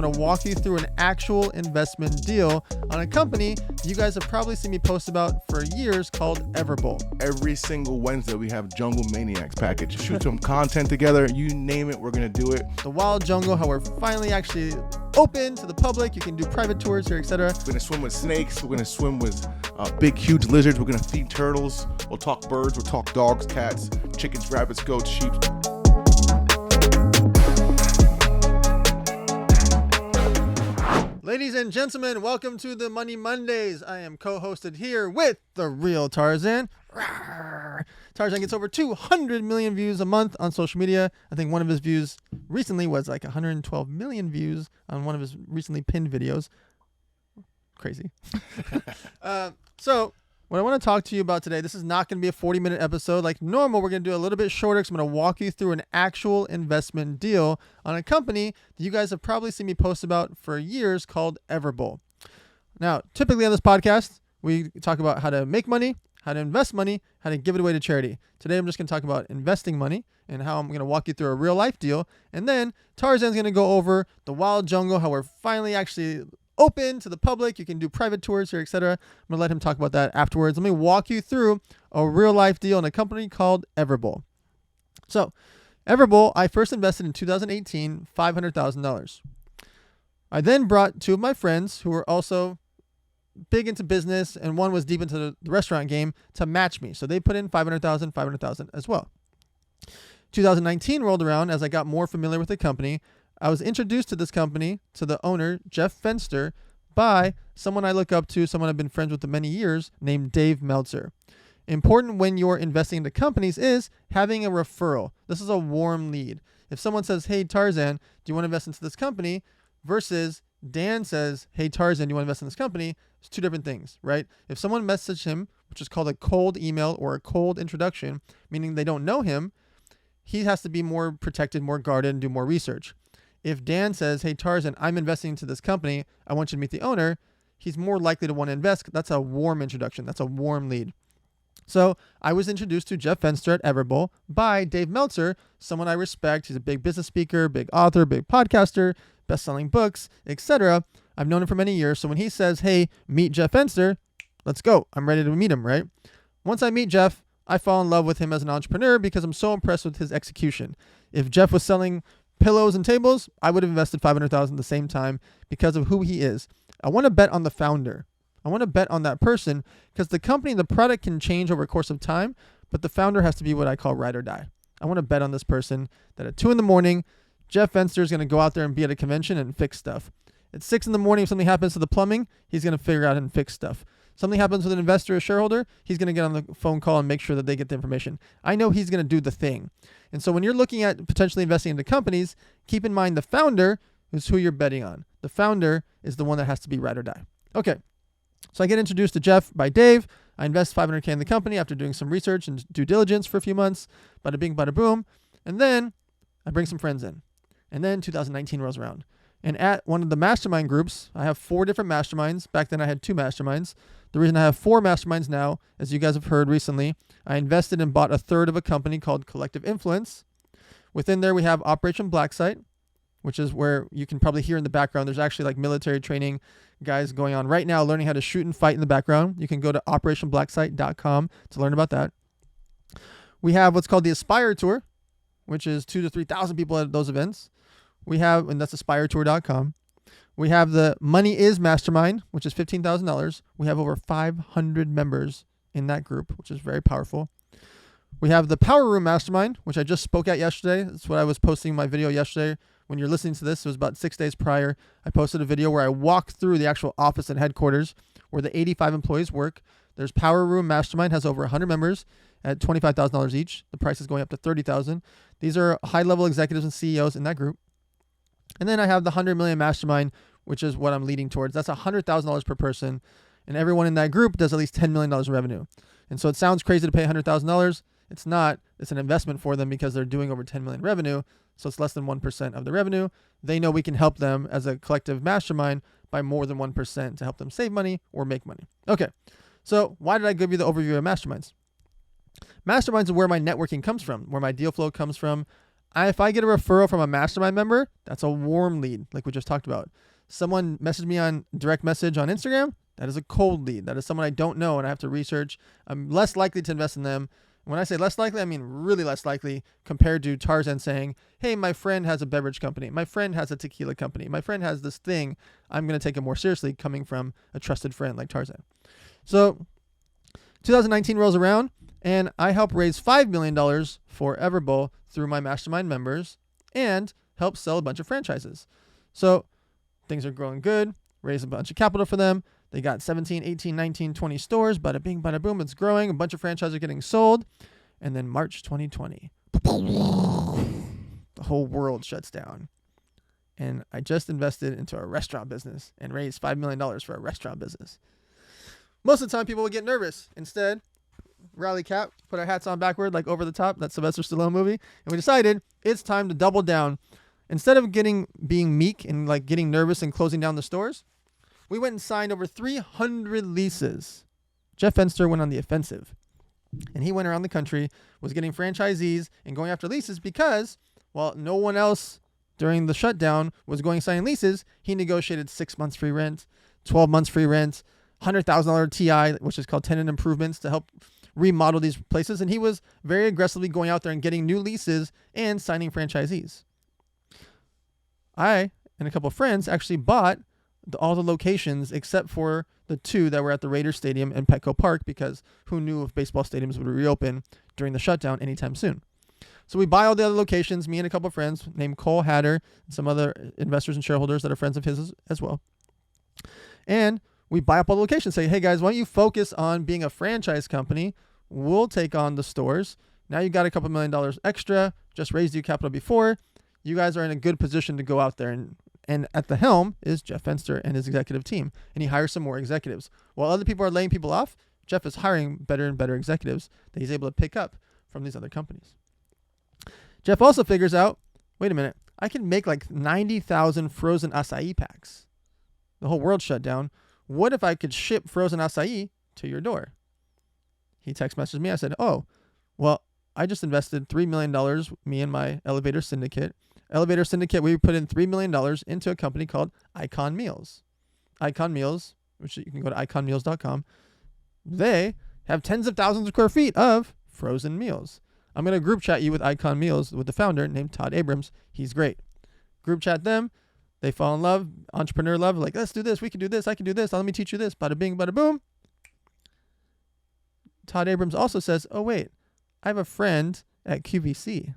I'm going to walk you through an actual investment deal on a company you guys have probably seen me post about for years called Everbowl. Every single Wednesday, we have Jungle Maniacs package. Shoot some content together. You name it, we're going to do it. The Wyld Jungle, how we're finally actually open to the public. You can do private tours here, etc. We're going to swim with snakes. We're going to swim with big, huge lizards. We're going to feed turtles. We'll talk birds. We'll talk dogs, cats, chickens, rabbits, goats, sheep. Ladies and gentlemen, welcome to the Money Mondays. I am co-hosted here with the real Tarzan. Rawr. Tarzan gets over 200 million views a month on social media. I think one of his views recently was like 112 million views on one of his recently pinned videos. Crazy. So what I want to talk to you about today, this is not going to be a 40-minute episode. Like normal, we're going to do a little bit shorter because I'm going to walk you through an actual investment deal on a company that you guys have probably seen me post about for years called Everbowl. Now, typically on this podcast, we talk about how to make money, how to invest money, how to give it away to charity. Today, I'm just going to talk about investing money and how I'm going to walk you through a real life deal. And then Tarzan's going to go over the Wyld Jungle, how we're finally actually open to the public. You can do private tours here, etc. I'm going to let him talk about that afterwards. Let me walk you through a real life deal in a company called Everbowl. So Everbowl, I first invested in 2018, $500,000. I then brought two of my friends who were also big into business, and one was deep into the restaurant game, to match me. So they put in $500,000 as well. 2019 rolled around. As I got more familiar with the company, I was introduced to this company, to the owner, Jeff Fenster, by someone I look up to, someone I've been friends with for many years, named Dave Meltzer. Important when you're investing into companies is having a referral. This is a warm lead. If someone says, hey, Tarzan, do you want to invest into this company? Versus Dan says, hey, Tarzan, do you want to invest in this company? It's two different things, right? If someone messaged him, which is called a cold email or a cold introduction, meaning they don't know him, he has to be more protected, more guarded, and do more research. If Dan says, hey, Tarzan, I'm investing into this company, I want you to meet the owner, he's more likely to want to invest. That's a warm introduction. That's a warm lead. So I was introduced to Jeff Fenster at Everbowl by Dave Meltzer, someone I respect. He's a big business speaker, big author, big podcaster, best-selling books, etc. I've known him for many years. So when he says, hey, meet Jeff Fenster, let's go. I'm ready to meet him, right? Once I meet Jeff, I fall in love with him as an entrepreneur because I'm so impressed with his execution. If Jeff was selling pillows and tables, I would have invested $500,000 at the same time because of who he is. I want to bet on the founder. I want to bet on that person because the company, the product can change over a course of time, but the founder has to be what I call ride or die. I want to bet on this person that at 2 a.m, Jeff Fenster is going to go out there and be at a convention and fix stuff. At 6 a.m, if something happens to the plumbing, he's going to figure out and fix stuff. Something happens with an investor or shareholder, he's going to get on the phone call and make sure that they get the information. I know he's going to do the thing. And so when you're looking at potentially investing into companies, keep in mind the founder is who you're betting on. The founder is the one that has to be ride or die. Okay. So I get introduced to Jeff by Dave. I invest $500K in the company after doing some research and due diligence for a few months. Bada bing, bada boom. And then I bring some friends in. And then 2019 rolls around. And at one of the mastermind groups, I have 4 different masterminds. Back then I had 2 masterminds. The reason I have 4 masterminds now, as you guys have heard recently, I invested and bought a third of a company called Collective Influence. Within there we have Operation Black Site, which is where you can probably hear in the background. There's actually like military training guys going on right now learning how to shoot and fight in the background. You can go to operationblacksite.com to learn about that. We have what's called the Aspire Tour, which is 2,000 to 3,000 people at those events. We have, and that's aspiretour.com. We have the Money Is Mastermind, which is $15,000. We have over 500 members in that group, which is very powerful. We have the Power Room Mastermind, which I just spoke at yesterday. That's what I was posting my video yesterday. When you're listening to this, it was about 6 days prior. I posted a video where I walked through the actual office and headquarters where the 85 employees work. There's Power Room Mastermind, has over 100 members at $25,000 each. The price is going up to $30,000. These are high-level executives and CEOs in that group. And then I have the 100 Million Mastermind, which is what I'm leading towards. That's $100,000 per person. And everyone in that group does at least $10 million in revenue. And so it sounds crazy to pay $100,000. It's not. It's an investment for them because they're doing over 10 million revenue. So it's less than 1% of the revenue. They know we can help them as a collective mastermind by more than 1% to help them save money or make money. Okay. So why did I give you the overview of masterminds? Masterminds are where my networking comes from, where my deal flow comes from. If I get a referral from a mastermind member, that's a warm lead, like we just talked about. Someone messaged me on direct message on Instagram, that is a cold lead. That is someone I don't know and I have to research. I'm less likely to invest in them. When I say less likely, I mean really less likely compared to Tarzan saying, hey, my friend has a beverage company. My friend has a tequila company. My friend has this thing. I'm going to take it more seriously coming from a trusted friend like Tarzan. So 2019 rolls around and I help raise $5 million for Everbowl through my mastermind members and help sell a bunch of franchises. So things are growing good, raise a bunch of capital for them. They got 17, 18, 19, 20 stores. Bada bing, bada boom. It's growing. A bunch of franchises are getting sold. And then March 2020, the whole world shuts down. And I just invested into a restaurant business and raised $5 million for a restaurant business. Most of the time, people would get nervous. Instead, rally cap, put our hats on backward, like Over the Top, that Sylvester Stallone movie. And we decided it's time to double down. Instead of being meek and like getting nervous and closing down the stores, we went and signed over 300 leases. Jeff Fenster went on the offensive. And he went around the country, was getting franchisees and going after leases because, while no one else during the shutdown was going signing leases, he negotiated 6 months free rent, 12 months free rent, $100,000 TI, which is called tenant improvements, to help remodel these places. And he was very aggressively going out there and getting new leases and signing franchisees. I and a couple of friends actually bought all the locations except for the two that were at the Raiders Stadium and Petco Park, because who knew if baseball stadiums would reopen during the shutdown anytime soon. So we buy all the other locations, me and a couple of friends named Cole Hatter and some other investors and shareholders that are friends of his as well. And we buy up all the locations, say, hey guys, why don't you focus on being a franchise company? We'll take on the stores. Now you got a couple $1 million extra, just raised you capital before. You guys are in a good position to go out there, and at the helm is Jeff Fenster and his executive team. And he hires some more executives. While other people are laying people off, Jeff is hiring better and better executives that he's able to pick up from these other companies. Jeff also figures out, wait a minute, I can make like 90,000 frozen acai packs. The whole world shut down. What if I could ship frozen acai to your door? He text messaged me. I said, oh, well, I just invested $3 million, me and my elevator syndicate. We put in $3 million into a company called Icon Meals. Icon Meals, which you can go to iconmeals.com. They have tens of thousands of square feet of frozen meals. I'm going to group chat you with Icon Meals with the founder named Todd Abrams. He's great. Group chat them. They fall in love, entrepreneur love, like, let's do this. We can do this. I can do this. Let me teach you this. Bada bing, bada boom. Todd Abrams also says, oh, wait, I have a friend at QVC.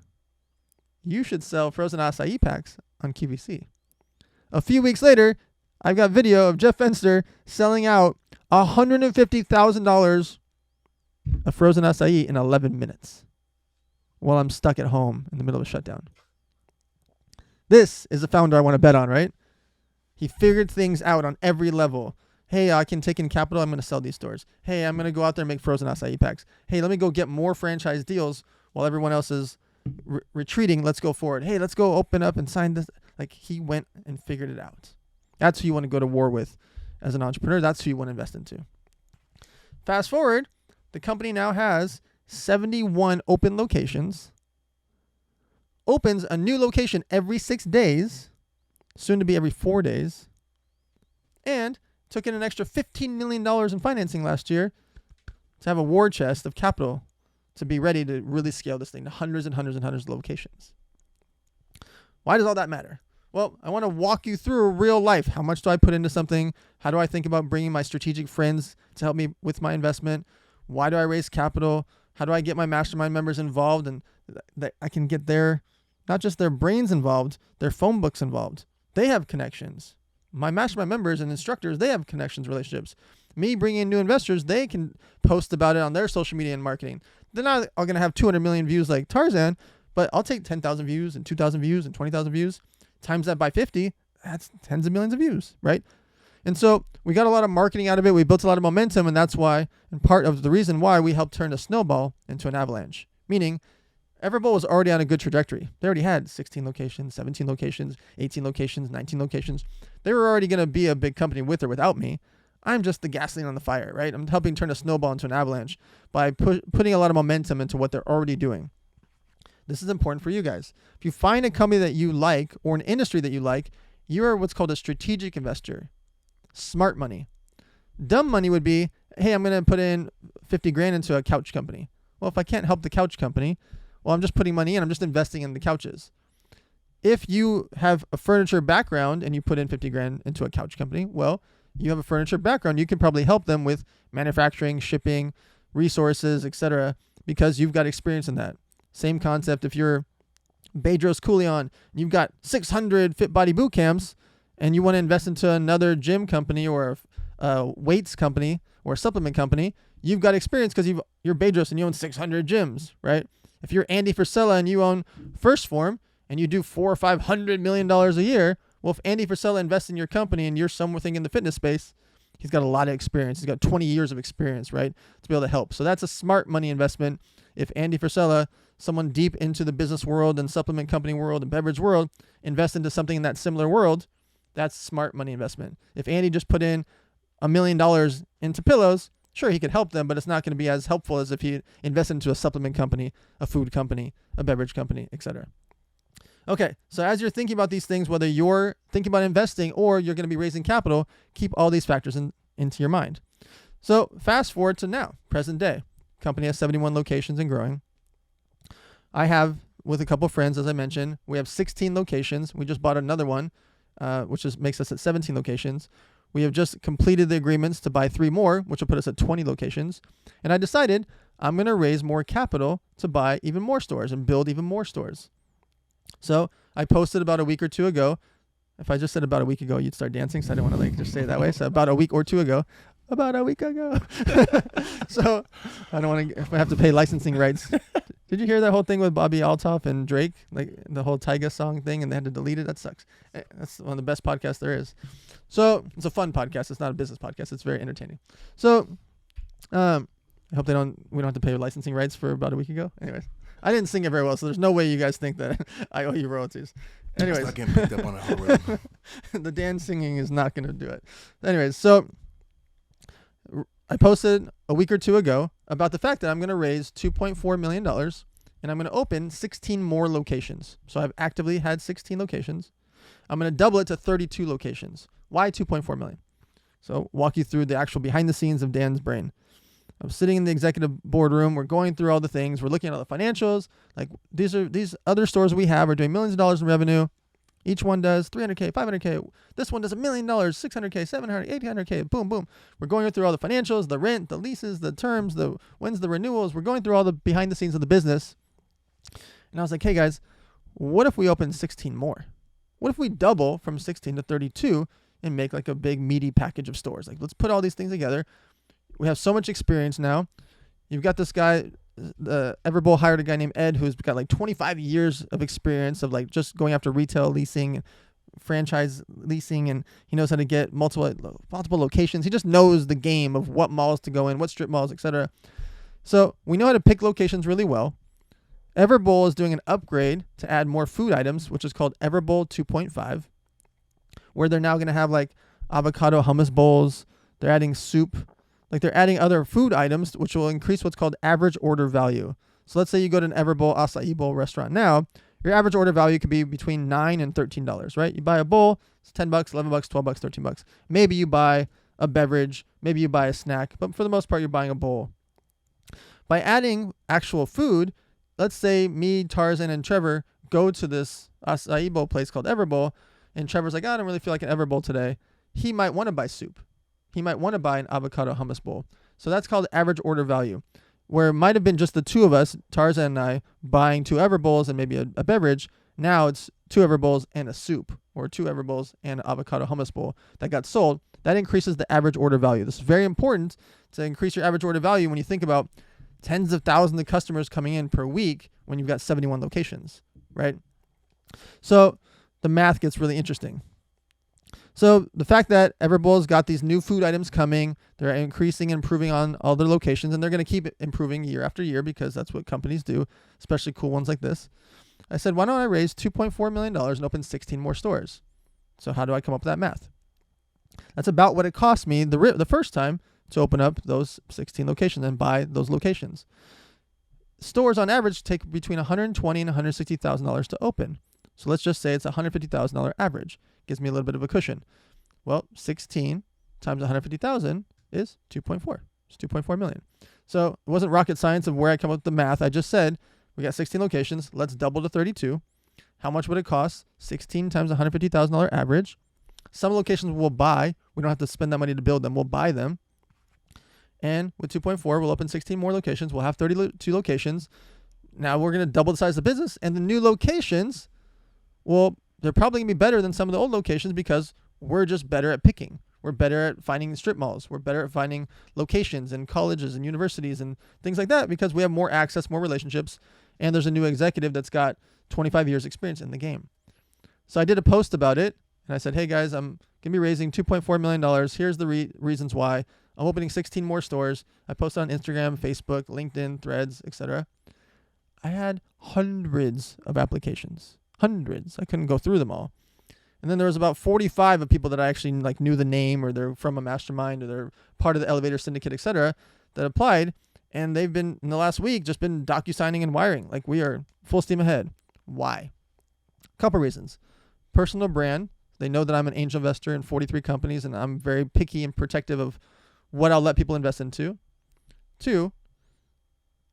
You should sell frozen acai packs on QVC. A few weeks later, I've got video of Jeff Fenster selling out $150,000 of frozen acai in 11 minutes while I'm stuck at home in the middle of a shutdown. This is a founder I want to bet on, right? He figured things out on every level. Hey, I can take in capital. I'm going to sell these stores. Hey, I'm going to go out there and make frozen acai packs. Hey, let me go get more franchise deals while everyone else is retreating. Let's go forward. Hey, let's go open up and sign this. Like, he went and figured it out. That's who you want to go to war with as an entrepreneur. That's who you want to invest into. Fast forward, the company now has 71 open locations, opens a new location every 6 days, soon to be every 4 days, and took in an extra $15 million in financing last year to have a war chest of capital to be ready to really scale this thing to hundreds and hundreds and hundreds of locations. Why does all that matter? Well, I want to walk you through real life. How much do I put into something? How do I think about bringing my strategic friends to help me with my investment? Why do I raise capital? How do I get my mastermind members involved and that I can get not just their brains involved, their phone books involved. They have connections. My mastermind members and instructors, they have connections, relationships. Me bringing in new investors, they can post about it on their social media and marketing. They're not all going to have 200 million views like Tarzan, but I'll take 10,000 views and 2,000 views and 20,000 views. Times that by 50, that's tens of millions of views, right? And so we got a lot of marketing out of it. We built a lot of momentum, and that's why, and part of the reason why, we helped turn a snowball into an avalanche. Meaning, Everbowl was already on a good trajectory. They already had 16 locations, 17 locations, 18 locations, 19 locations. They were already going to be a big company with or without me. I'm just the gasoline on the fire, right? I'm helping turn a snowball into an avalanche by putting a lot of momentum into what they're already doing. This is important for you guys. If you find a company that you like or an industry that you like, you're what's called a strategic investor. Smart money. Dumb money would be, hey, I'm going to put in 50 grand into a couch company. Well, if I can't help the couch company, well, I'm just putting money in. I'm just investing in the couches. If you have a furniture background and you put in 50 grand into a couch company, well, you have a furniture background. You can probably help them with manufacturing, shipping, resources, etc., because you've got experience in that. Same concept. If you're Bedros Koulian, you've got 600 fit body boot camps, and you want to invest into another gym company or a weights company or a supplement company, you've got experience because you're Bedros and you own 600 gyms, right? If you're Andy Frisella and you own First Form and you do $400 or $500 million a year, well, if Andy Frisella invests in your company and you're something in the fitness space, he's got a lot of experience. He's got 20 years of experience, right, to be able to help. So that's a smart money investment. If Andy Frisella, someone deep into the business world and supplement company world and beverage world, invest into something in that similar world, that's smart money investment. If Andy just put in $1 million into pillows, sure, he could help them, but it's not going to be as helpful as if he invested into a supplement company, a food company, a beverage company, etc. Okay, so as you're thinking about these things, whether you're thinking about investing or you're going to be raising capital, keep all these factors into your mind. So fast forward to now, present day. Company has 71 locations and growing. I have, with a couple of friends, as I mentioned, we have 16 locations. We just bought another one, which makes us at 17 locations. We have just completed the agreements to buy 3 more, which will put us at 20 locations. And I decided I'm going to raise more capital to buy even more stores and build even more stores. So I posted about a week or two ago. If I just said about a week ago, you'd start dancing. So I didn't want to just say it that way. So about a week or two ago. About a week ago. So I don't want to, if I have to pay licensing rights. Did you hear that whole thing with Bobby Altoff and Drake? Like the whole Tyga song thing and they had to delete it? That sucks. That's one of the best podcasts there is. So it's a fun podcast. It's not a business podcast. It's very entertaining. So I hope we don't have to pay licensing rights for about a week ago. Anyways, I didn't sing it very well, so there's no way you guys think that I owe you royalties. Anyways, it's not getting picked up on a algorithm. The dance singing is not going to do it. Anyways, so I posted a week or two ago about the fact that I'm going to raise $2.4 million and I'm going to open 16 more locations. So I've actively had 16 locations. I'm going to double it to 32 locations. Why 2.4 million? So walk you through the actual behind the scenes of Dan's brain. I'm sitting in the executive boardroom. We're going through all the things. We're looking at all the financials. Like these other stores we have are doing millions of dollars in revenue. Each one does $300K, $500K. This one does $1 million, $600K, $700K, $800K. Boom, boom. We're going through all the financials, the rent, the leases, the terms, when's the renewals. We're going through all the behind the scenes of the business. And I was like, hey guys, what if we open 16 more? What if we double from 16 to 32 and make like a big meaty package of stores? Like, let's put all these things together. We have so much experience now. You've got this guy, Everbowl hired a guy named Ed who's got like 25 years of experience of like just going after retail leasing, franchise leasing, and he knows how to get multiple locations. He just knows the game of what malls to go in, what strip malls, etc. So we know how to pick locations really well. Everbowl is doing an upgrade to add more food items, which is called Everbowl 2.5, where they're now going to have like avocado hummus bowls. They're adding soup. Like they're adding other food items, which will increase what's called average order value. So let's say you go to an Everbowl acai bowl restaurant now, your average order value could be between $9 and $13, right? You buy a bowl, it's $10, $11, $12, $13. Maybe you buy a beverage, maybe you buy a snack, but for the most part, you're buying a bowl. By adding actual food, let's say me, Tarzan, and Trevor go to this acai bowl place called Everbowl, and Trevor's like, I don't really feel like an Everbowl today. He might want to buy soup. He might want to buy an avocado hummus bowl. So that's called average order value, where it might have been just the two of us, Tarzan and I, buying 2 Everbowls and maybe a beverage. Now it's 2 Everbowls and a soup, or 2 Everbowls and an avocado hummus bowl that got sold. That increases the average order value. This is very important to increase your average order value when you think about tens of thousands of customers coming in per week when you've got 71 locations, right? So the math gets really interesting. So the fact that Everbowl's got these new food items coming, they're increasing and improving on all their locations, and they're going to keep improving year after year because that's what companies do, especially cool ones like this. I said, why don't I raise $2.4 million and open 16 more stores? So how do I come up with that math? That's about what it cost me the first time to open up those 16 locations and buy those locations. stores on average take between $120,000 and $160,000 to open. So let's just say it's $150,000 average. Gives me a little bit of a cushion. Well, 16 times 150,000 is 2.4. It's 2.4 million. So it wasn't rocket science of where I come up with the math. I just said we got 16 locations. Let's double to 32. How much would it cost? 16 times $150,000 average. Some locations we'll buy. We don't have to spend that money to build them. We'll buy them. And with 2.4, we'll open 16 more locations. We'll have 32 locations. Now we're going to double the size of the business. And the new locations, well, they're probably going to be better than some of the old locations because we're just better at picking. We're better at finding strip malls. We're better at finding locations and colleges and universities and things like that because we have more access, more relationships, and there's a new executive that's got 25 years experience in the game. So I did a post about it, and I said, hey guys, I'm going to be raising $2.4 million. Here's the reasons why. I'm opening 16 more stores. I posted on Instagram, Facebook, LinkedIn, Threads, etc. I had hundreds of applications. Hundreds. I couldn't go through them all. And then there was about 45 of people that I actually like knew the name or they're from a mastermind or they're part of the elevator syndicate, etc. that applied. And they've been, in the last week, just been docu-signing and wiring. Like we are full steam ahead. Why? Couple reasons. Personal brand. They know that I'm an angel investor in 43 companies and I'm very picky and protective of what I'll let people invest into. 2,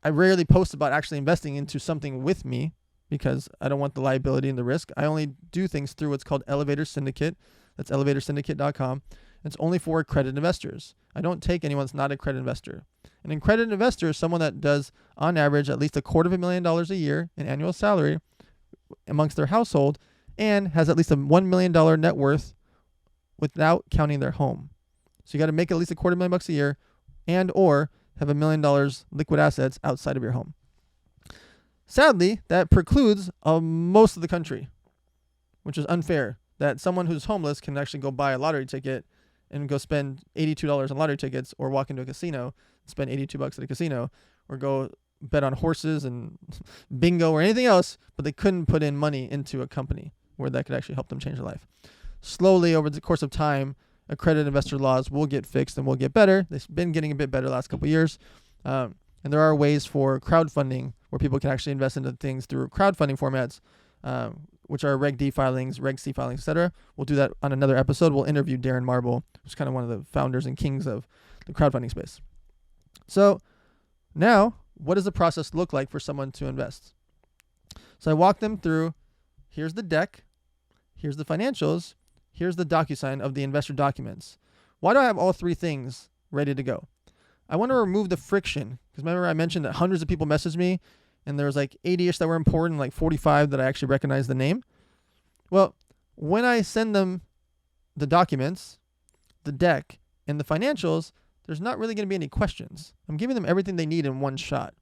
I rarely post about actually investing into something with me because I don't want the liability and the risk. I only do things through what's called Elevator Syndicate. That's elevatorsyndicate.com. It's only for accredited investors. I don't take anyone that's not a accredited investor. An accredited investor is someone that does, on average, at least $250,000 a year in annual salary amongst their household and has at least a $1 million net worth without counting their home. So you got to make at least $250,000 a year and or have $1 million liquid assets outside of your home. Sadly, that precludes most of the country, which is unfair, that someone who's homeless can actually go buy a lottery ticket and go spend $82 on lottery tickets or walk into a casino and spend $82 at a casino or go bet on horses and bingo or anything else, but they couldn't put in money into a company where that could actually help them change their life. Slowly, over the course of time, accredited investor laws will get fixed and will get better. They've been getting a bit better the last couple of years. And there are ways for crowdfunding where people can actually invest into things through crowdfunding formats, which are Reg D filings, Reg C filings, etc. We'll do that on another episode. We'll interview Darren Marble, who's kind of one of the founders and kings of the crowdfunding space. So now, what does the process look like for someone to invest? So I walk them through, here's the deck, here's the financials, here's the DocuSign of the investor documents. Why do I have all 3 things ready to go? I want to remove the friction because remember I mentioned that hundreds of people messaged me and there was like 80-ish that were important, like 45 that I actually recognized the name. Well, when I send them the documents, the deck, and the financials, there's not really going to be any questions. I'm giving them everything they need in one shot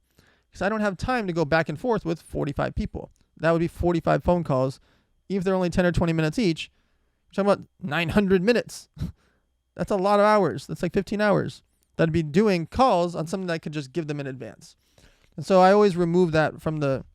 because I don't have time to go back and forth with 45 people. That would be 45 phone calls. Even if they're only 10 or 20 minutes each, we're talking about 900 minutes. That's a lot of hours. That's like 15 hours. That'd be doing calls on something that I could just give them in advance. And so I always remove that from the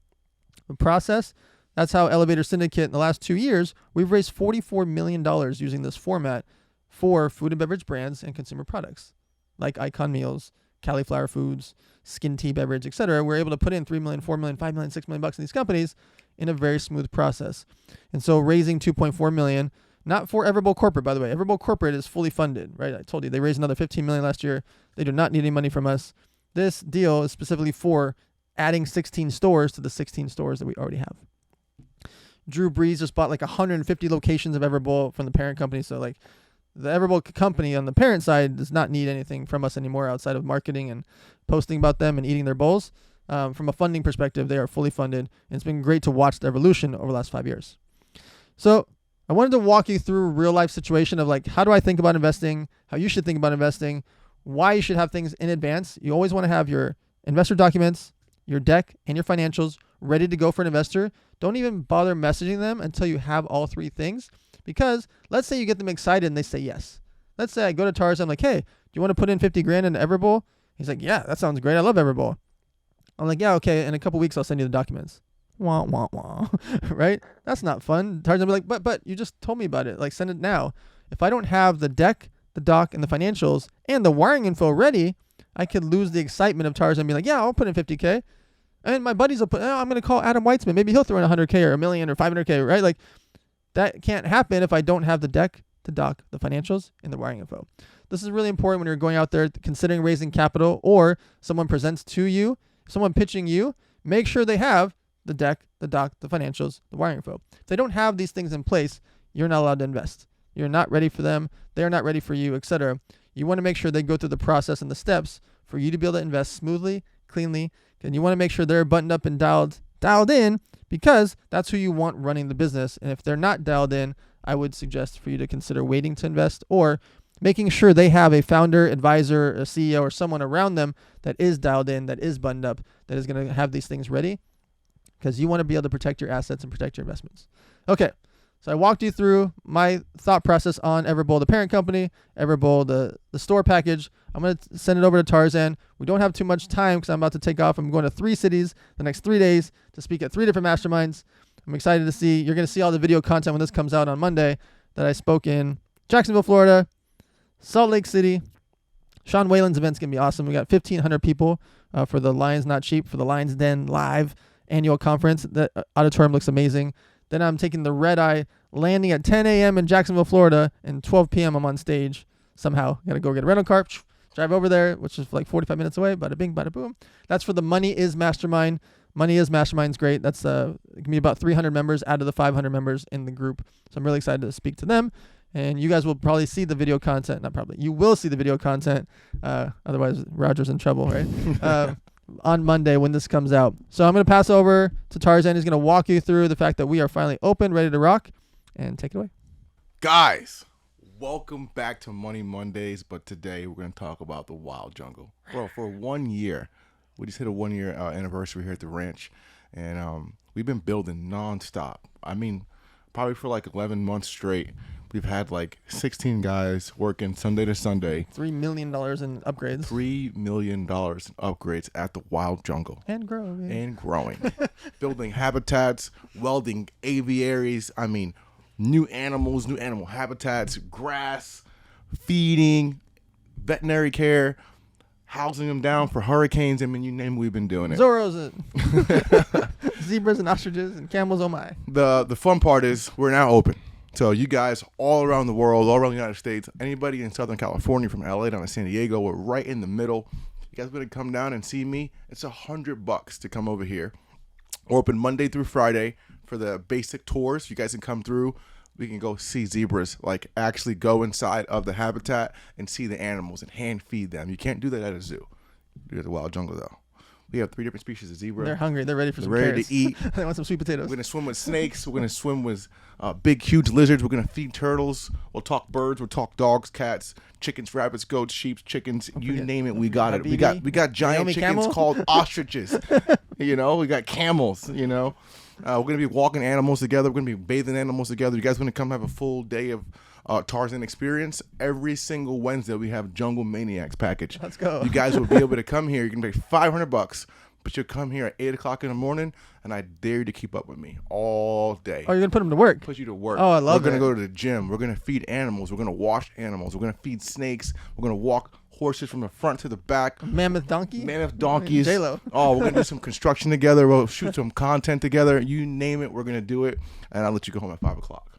process. That's how Elevator Syndicate in the last 2 years, we've raised $44 million using this format for food and beverage brands and consumer products like Icon Meals, Cauliflower Foods, Skin Tea Beverage, etc. We're able to put in $3 million, $4 million, $5 million, $6 million in these companies in a very smooth process. And so raising $2.4 million, not for Everbowl Corporate, by the way. Everbowl Corporate is fully funded, right? I told you they raised another $15 million last year. They do not need any money from us. This deal is specifically for adding 16 stores to the 16 stores that we already have. Drew Brees just bought like 150 locations of Everbowl from the parent company. So like the Everbowl company on the parent side does not need anything from us anymore outside of marketing and posting about them and eating their bowls. From a funding perspective, they are fully funded. And it's been great to watch the evolution over the last 5 years. So I wanted to walk you through a real life situation of like, how do I think about investing, how you should think about investing, why you should have things in advance. You always want to have your investor documents, your deck, and your financials ready to go for an investor. Don't even bother messaging them until you have all 3 things. Because let's say you get them excited and they say yes. Let's say I go to Tarzan, I'm like, hey, do you want to put in 50 grand into Everbowl? He's like, yeah, that sounds great. I love Everbowl. I'm like, yeah, okay. In a couple weeks, I'll send you the documents. Wah, wah, wah. Right? That's not fun. Tarzan will be like, but you just told me about it. Like, send it now. If I don't have the deck, the doc, and the financials, and the wiring info ready, I could lose the excitement of Tarzan being like, yeah, I'll put in 50K. And my buddies will put, I'm going to call Adam Weitzman. Maybe he'll throw in 100K or a million or 500K, right? Like that can't happen if I don't have the deck to dock the financials and the wiring info. This is really important when you're going out there considering raising capital, or someone presents to you, someone pitching you. Make sure they have the deck, the doc, the financials, the wiring info. If they don't have these things in place, you're not allowed to invest. You're not ready for them. They're not ready for you, etc. You want to make sure they go through the process and the steps for you to be able to invest smoothly, cleanly, and you want to make sure they're buttoned up and dialed in, because that's who you want running the business. And if they're not dialed in, I would suggest for you to consider waiting to invest, or making sure they have a founder, advisor, a CEO, or someone around them that is dialed in, that is buttoned up, that is going to have these things ready, because you want to be able to protect your assets and protect your investments. Okay, so I walked you through my thought process on Everbowl, the parent company, Everbowl, the store package. I'm going to send it over to Tarzan. We don't have too much time because I'm about to take off. I'm going to 3 cities the next 3 days to speak at 3 different masterminds. I'm excited to see. You're going to see all the video content when this comes out on Monday that I spoke in Jacksonville, Florida, Salt Lake City. Sean Whalen's event's going to be awesome. We got 1,500 people for the Lions Not Cheap, for the Lions Den Live annual conference. The auditorium looks amazing. Then I'm taking the red eye, landing at 10 a.m. in Jacksonville, Florida, and 12 p.m. I'm on stage. Somehow, got to go get a rental car, drive over there, which is like 45 minutes away. Bada bing, bada boom. That's for the Money is Mastermind. Money is Mastermind's great. That's it can be about 300 members out of the 500 members in the group. So I'm really excited to speak to them. And you guys will probably see the video content. Not probably. You will see the video content. Otherwise, Roger's in trouble, right? On Monday when this comes out. So I'm going to pass over to Tarzan. He's going to walk you through the fact that we are finally open, ready to rock, and take it away. Guys, welcome back to Money Mondays. But today we're going to talk about the Wyld Jungle. Bro, for 1 year, we just hit a 1 year anniversary here at the ranch. And we've been building nonstop. I mean, probably for like 11 months straight. We've had like 16 guys working Sunday to Sunday. $3 million in upgrades. $3 million in upgrades at the Wyld Jungle. And growing. And growing. Building habitats, welding aviaries. I mean, new animals, new animal habitats, grass, feeding, veterinary care, housing them down for hurricanes. I mean, you name it, we've been doing it. Zorros and zebras and ostriches and camels, oh my. The fun part is we're now open. So you guys all around the world, all around the United States, anybody in Southern California from LA down to San Diego, we're right in the middle. You guys want to come down and see me? It's $100 to come over here. We're open Monday through Friday for the basic tours. You guys can come through. We can go see zebras, like actually go inside of the habitat and see the animals and hand feed them. You can't do that at a zoo. Do it at the Wyld Jungle though. We have 3 different species of zebra. They're hungry. They're ready for some ready carrots. to eat. They want some sweet potatoes. We're going to swim with snakes. We're going to swim with big, huge lizards. We're going to feed turtles. We'll talk birds. We'll talk dogs, cats, chickens, rabbits, goats, sheep, chickens. You name it, we got it. We got giant Naomi chickens camel? called ostriches. We got camels, We're going to be walking animals together. We're going to be bathing animals together. You guys want to come have a full day of Tarzan experience? Every single Wednesday, we have Jungle Maniacs package. Let's go. You guys will be able to come here. You can pay $500. But you'll come here at 8 o'clock in the morning, and I dare you to keep up with me all day. Oh, you're going to put them to work? Put you to work. Oh, I love We're going to go to the gym. We're going to feed animals. We're going to wash animals. We're going to feed snakes. We're going to walk horses from the front to the back. Mammoth donkey? Mammoth donkeys. J-Lo. Oh, we're going to do some construction together. We'll shoot some content together. You name it, we're going to do it. And I'll let you go home at 5 o'clock.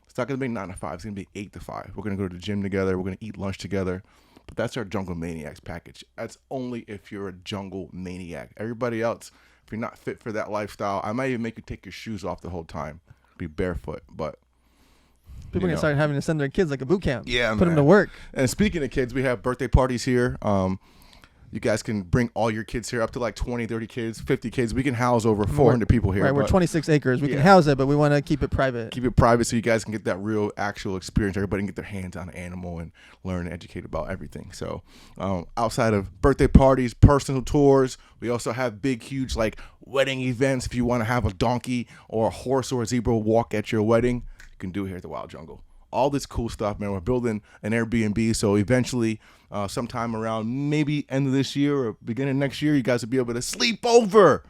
It's not going to be 9 to 5. It's going to be 8 to 5. We're going to go to the gym together. We're going to eat lunch together. But that's our Jungle Maniacs package. That's only if you're a jungle maniac. Everybody else, if you're not fit for that lifestyle, I might even make you take your shoes off the whole time. Be barefoot. But people are going to start having to send their kids like a boot camp. Yeah, Put them to work. And speaking of kids, we have birthday parties here. You guys can bring all your kids here, up to like 20, 30 kids, 50 kids. We can house over 400 people here. Right, we're 26 acres. We can house it, but we want to keep it private. Keep it private so you guys can get that real, actual experience. Everybody can get their hands on an animal and learn and educate about everything. So outside of birthday parties, personal tours, we also have big, huge like wedding events. If you want to have a donkey or a horse or a zebra walk at your wedding, you can do it here at the Wyld Jungle. All this cool stuff, man. We're building an Airbnb, so eventually, sometime around maybe end of this year or beginning of next year, you guys will be able to sleep over,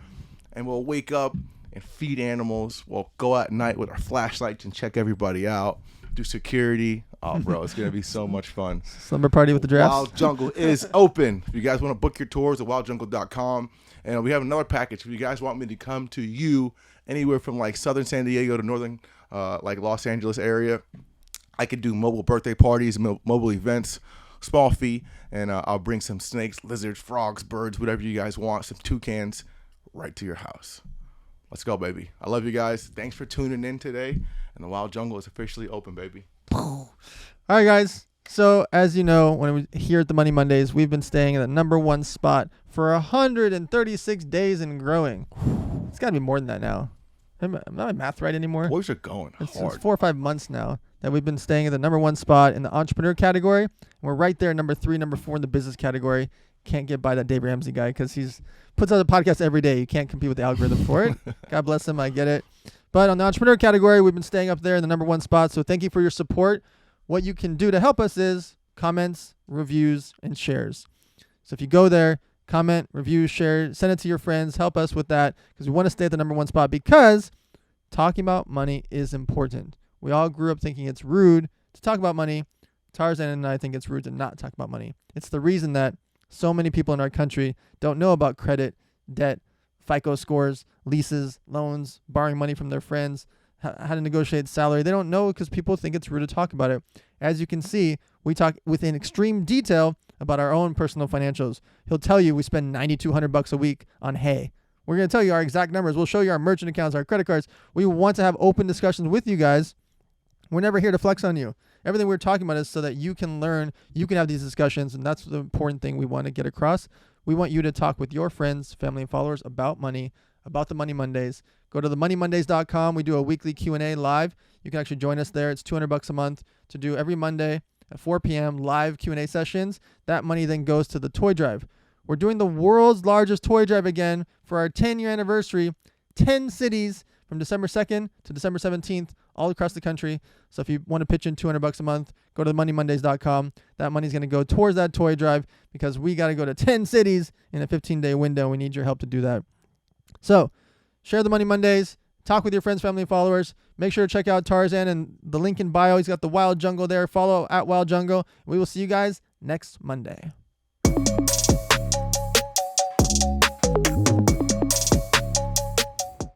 and we'll wake up and feed animals. We'll go out at night with our flashlights and check everybody out, do security. Oh, bro, it's gonna be so much fun. Slumber party with the drafts. Wyld Jungle is open. If you guys want to book your tours at wyldjungle.com. And we have another package. If you guys want me to come to you anywhere from like southern San Diego to northern like Los Angeles area, I could do mobile birthday parties, mobile events, small fee, and I'll bring some snakes, lizards, frogs, birds, whatever you guys want, some toucans right to your house. Let's go, baby. I love you guys. Thanks for tuning in today. And the Wyld Jungle is officially open, baby. All right, guys. So, as you know, when we here at the Money Mondays, we've been staying in the #1 spot for 136 days and growing. It's got to be more than that now. I'm not my math right anymore. Boys are going It's hard. 4 or 5 months now that we've been staying at the #1 spot in the entrepreneur category. And we're right there, number 3, number 4 in the business category. Can't get by that Dave Ramsey guy because he's puts out a podcast every day. You can't compete with the algorithm for it. God bless him. I get it. But on the entrepreneur category, we've been staying up there in the #1 spot. So thank you for your support. What you can do to help us is comments, reviews, and shares. So if you go there, comment, review, share, send it to your friends. Help us with that because we want to stay at the #1 spot because talking about money is important. We all grew up thinking it's rude to talk about money. Tarzan and I think it's rude to not talk about money. It's the reason that so many people in our country don't know about credit, debt, FICO scores, leases, loans, borrowing money from their friends, how to negotiate salary. They don't know because people think it's rude to talk about it. As you can see, we talk within extreme detail about our own personal financials. He'll tell you we spend $9,200 a week on hay. We're going to tell you our exact numbers. We'll show you our merchant accounts, our credit cards. We want to have open discussions with you guys. We're never here to flex on you. Everything we're talking about is so that you can learn, you can have these discussions, and that's the important thing we want to get across. We want you to talk with your friends, family, and followers about money, about the Money Mondays. Go to themoneymondays.com. We do a weekly Q&A live. You can actually join us there. It's $200 a month to do every Monday at 4 p.m. live Q&A sessions. That money then goes to the toy drive. We're doing the world's largest toy drive again for our 10-year anniversary. 10 cities from December 2nd to December 17th, all across the country. So if you want to pitch in $200 a month, go to themoneymondays.com. That money's going to go towards that toy drive because we got to go to 10 cities in a 15-day window. We need your help to do that. So share the Money Mondays. Talk with your friends, family, and followers. Make sure to check out Tarzan and the link in bio. He's got the Wyld Jungle there. Follow at Wyld Jungle. We will see you guys next Monday.